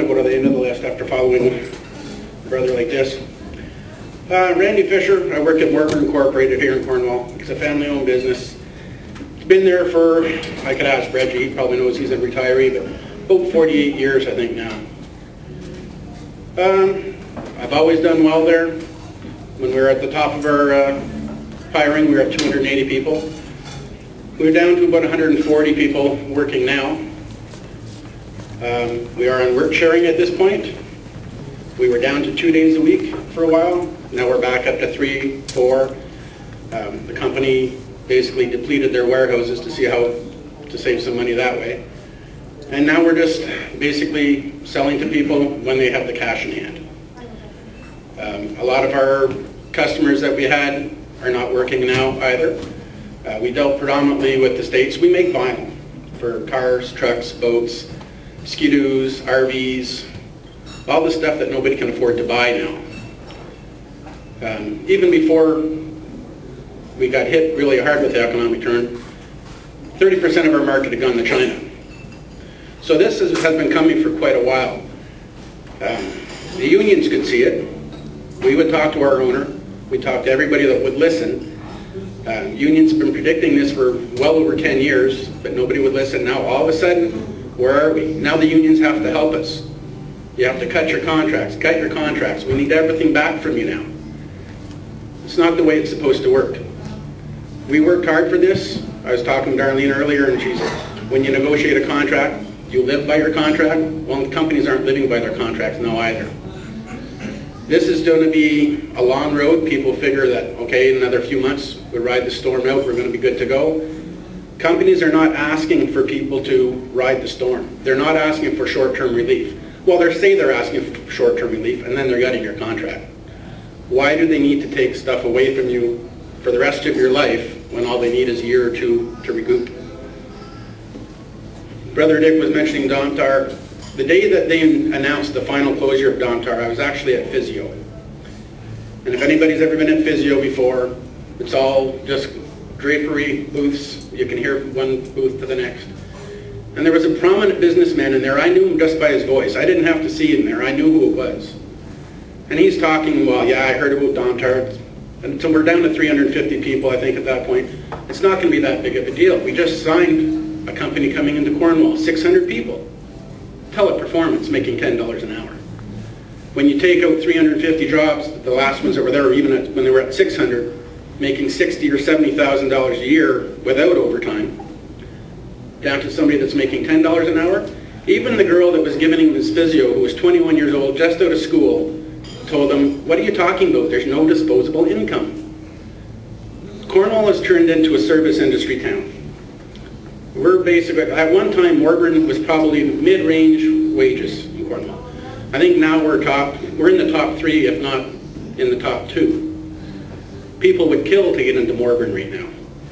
Go to the end of the list after following a brother like this. Randy Fisher, I work at Morgan Incorporated here in Cornwall. It's a family-owned business. It's been there for, I could ask Reggie, he probably knows he's a retiree, but about 48 years I think now. I've always done well there. When we were at the top of our hiring, we were at 280 people. We're down to about 140 people working now. We are on work sharing at this point. We were down to 2 days a week for a while. Now we're back up to 3, 4. The company basically depleted their warehouses to see how to save some money that way. And now we're just basically selling to people when they have the cash in hand. A lot of our customers that we had are not working now either. We dealt predominantly with the States. We make vinyl for cars, trucks, boats, ski-doos, RVs, all the stuff that nobody can afford to buy now. Even before we got hit really hard with the economic turn, 30% of our market had gone to China. So this has been coming for quite a while. The unions could see it. We would talk to our owner. We talked to everybody that would listen. Unions have been predicting this for well over 10 years, but nobody would listen. Now all of a sudden, where are we? Now the unions have to help us. You have to cut your contracts. We need everything back from you now. It's not the way it's supposed to work. We worked hard for this. I was talking to Darlene earlier, and she said, when you negotiate a contract, you live by your contract. Well, the companies aren't living by their contracts now either. This is going to be a long road. People figure that, okay, in another few months, we ride the storm out, we're going to be good to go. Companies are not asking for people to ride the storm. They're not asking for short-term relief. Well, they say they're asking for short-term relief, and then they're gutting your contract. Why do they need to take stuff away from you for the rest of your life when all they need is a year or two to recoup? Brother Dick was mentioning Domtar. The day that they announced the final closure of Domtar, I was actually at Physio. And if anybody's ever been at Physio before, it's all just drapery booths. You can hear from one booth to the next. And there was a prominent businessman in there. I knew him just by his voice. I didn't have to see him there. I knew who it was. And he's talking, well, yeah, I heard about Domtar. And so we're down to 350 people, I think, at that point. It's not going to be that big of a deal. We just signed a company coming into Cornwall, 600 people. Teleperformance, making $10 an hour. When you take out 350 jobs, the last ones that were there, or even when they were at 600, making $60,000 or $70,000 a year without overtime, down to somebody that's making $10 an hour. Even the girl that was giving him his physio, who was 21 years old, just out of school, told him, what are you talking about? There's no disposable income. Cornwall has turned into a service industry town. We're basically, at one time, Morgan was probably mid-range wages in Cornwall. I think now we're in the top 3, if not in the top 2. People would kill to get into Morgan right now,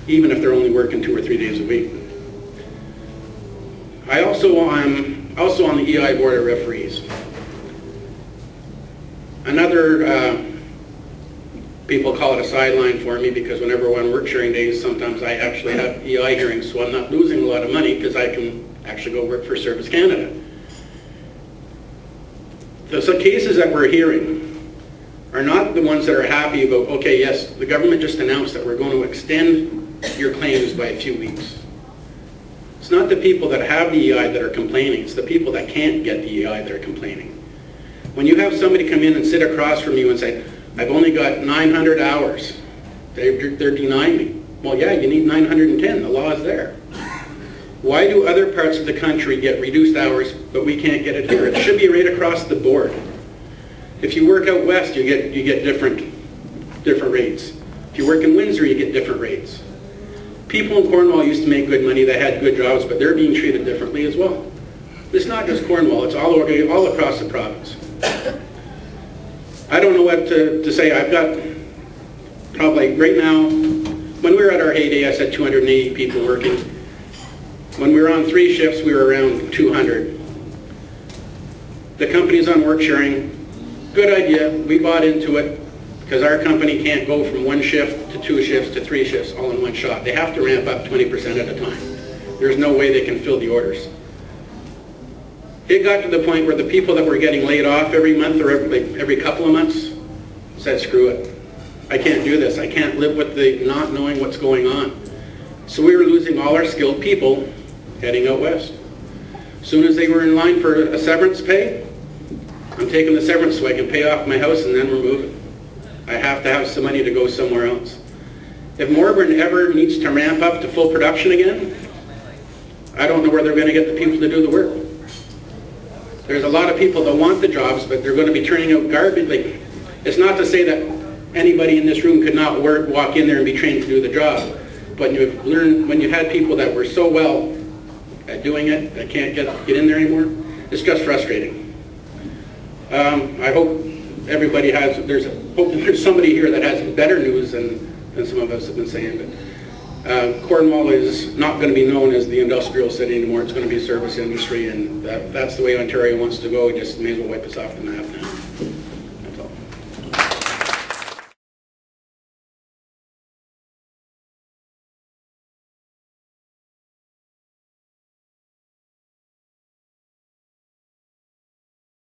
even if they're only working 2 or 3 days a week. I'm also on the EI Board of Referees. Another, people call it a sideline for me because whenever we're on work sharing days, sometimes I actually have EI hearings, so I'm not losing a lot of money because I can actually go work for Service Canada. The cases that we're hearing are not the ones that are happy about, okay, yes, the government just announced that we're going to extend your claims by a few weeks. It's not the people that have the EI that are complaining, it's the people that can't get the EI that are complaining. When you have somebody come in and sit across from you and say, I've only got 900 hours, they're denying me. Well, yeah, you need 910, the law is there. Why do other parts of the country get reduced hours, but we can't get it here? It should be right across the board. If you work out west, you get different rates. If you work in Windsor, you get different rates. People in Cornwall used to make good money, they had good jobs, but they're being treated differently as well. It's not just Cornwall, it's all across the province. I don't know what to say. I've got probably, right now, when we were at our heyday, I said 280 people working. When we were on 3 shifts, we were around 200. The company's on work sharing. Good idea. We bought into it because our company can't go from 1 shift to 2 shifts to 3 shifts all in one shot. They have to ramp up 20% at a time. There's no way they can fill the orders. It got to the point where the people that were getting laid off every month or every couple of months said, screw it. I can't do this. I can't live with the not knowing what's going on. So we were losing all our skilled people heading out west. As soon as they were in line for a severance pay, I'm taking the severance so I can pay off my house and then we're moving. I have to have some money to go somewhere else. If Morburn ever needs to ramp up to full production again, I don't know where they're going to get the people to do the work. There's a lot of people that want the jobs, but they're going to be turning out garbage. Like, it's not to say that anybody in this room could not walk in there and be trained to do the job. But when you had people that were so well at doing it that can't get in there anymore, it's just frustrating. I hope everybody has, there's somebody here that has better news than some of us have been saying. But Cornwall is not going to be known as the industrial city anymore. It's going to be a service industry, and that's the way Ontario wants to go. We just may as well wipe us off the map now.